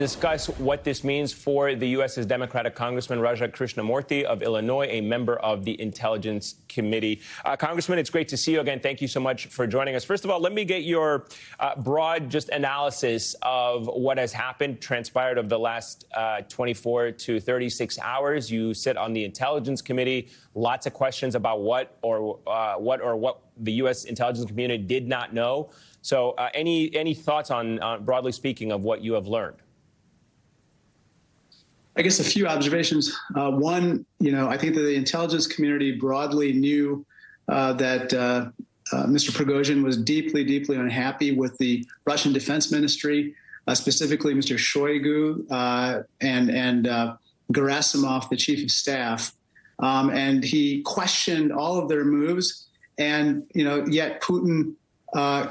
Discuss what this means for the U.S.'s Democratic Congressman Raja Krishnamoorthi of Illinois, a member of the Intelligence Committee. Congressman, it's great to see you again. Thank you so much for joining us. First of all, let me get your broad analysis of what has happened, transpired over the last 24 to 36 hours. You sit on the Intelligence Committee. Lots of questions about what the U.S. intelligence community did not know. So any thoughts on, broadly speaking, of what you have learned? I guess a few observations. One, I think that the intelligence community broadly knew that Mr. Prigozhin was deeply, deeply unhappy with the Russian Defense Ministry, specifically Mr. Shoigu and Gerasimov, the chief of staff. And he questioned all of their moves. And, yet Putin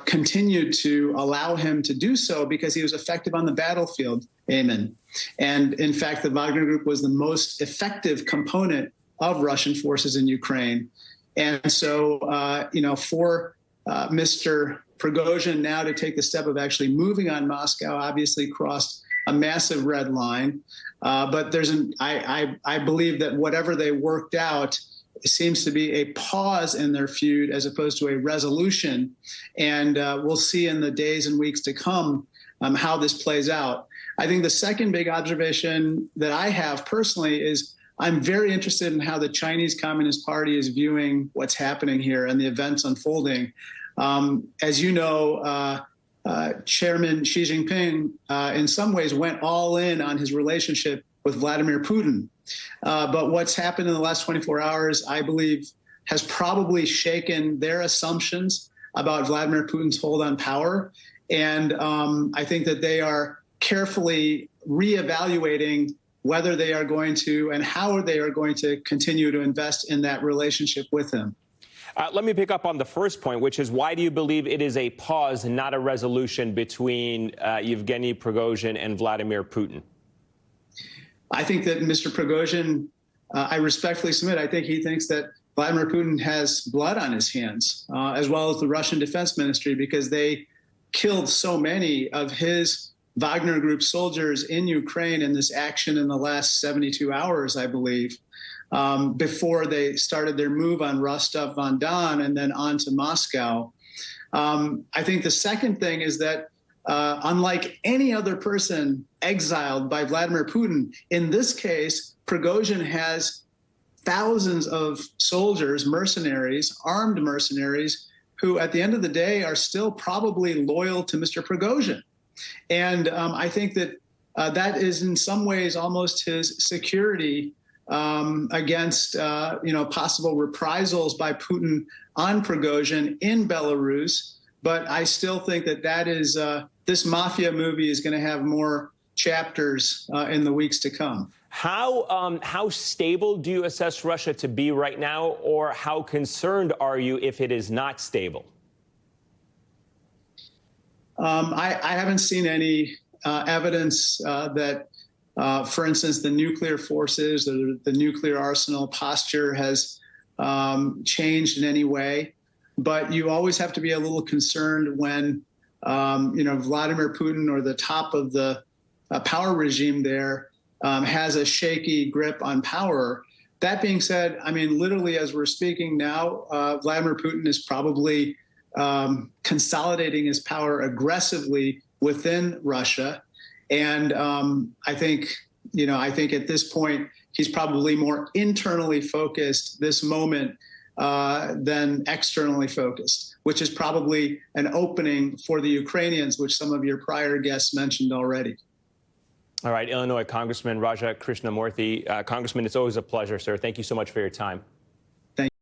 continued to allow him to do so because he was effective on the battlefield. Amen. And in fact, the Wagner Group was the most effective component of Russian forces in Ukraine. And so, for Mr. Prigozhin now to take the step of actually moving on Moscow, obviously crossed a massive red line. But I believe that whatever they worked out seems to be a pause in their feud as opposed to a resolution. And we'll see in the days and weeks to come how this plays out. I think the second big observation that I have personally is I'm very interested in how the Chinese Communist Party is viewing what's happening here and the events unfolding. As you know, Chairman Xi Jinping in some ways went all in on his relationship with Vladimir Putin. But what's happened in the last 24 hours, I believe, has probably shaken their assumptions about Vladimir Putin's hold on power. And I think that they are carefully reevaluating whether they are going to and how they are going to continue to invest in that relationship with him. Let me pick up on the first point, which is why do you believe it is a pause and not a resolution between Yevgeny Prigozhin and Vladimir Putin? I think that Mr. Prigozhin, I respectfully submit, I think he thinks that Vladimir Putin has blood on his hands, as well as the Russian Defense Ministry, because they killed so many of his Wagner Group soldiers in Ukraine in this action in the last 72 hours, I believe, before they started their move on Rostov-on-Don and then on to Moscow. I think the second thing is that unlike any other person exiled by Vladimir Putin, in this case, Prigozhin has thousands of soldiers, mercenaries, armed mercenaries, who at the end of the day are still probably loyal to Mr. Prigozhin. And I think that that is in some ways almost his security against possible reprisals by Putin on Prigozhin in Belarus. But I still think that that is this mafia movie is going to have more chapters in the weeks to come. How stable do you assess Russia to be right now, or how concerned are you if it is not stable? I haven't seen any evidence that, for instance, the nuclear forces or the nuclear arsenal posture has changed in any way. But you always have to be a little concerned when, Vladimir Putin or the top of the power regime there has a shaky grip on power. That being said, I mean, literally, as we're speaking now, Vladimir Putin is probably consolidating his power aggressively within Russia. And I think at this point, he's probably more internally focused this moment than externally focused, which is probably an opening for the Ukrainians, which some of your prior guests mentioned already. All right, Illinois Congressman Raja Krishnamoorthi. Congressman, it's always a pleasure, sir. Thank you so much for your time.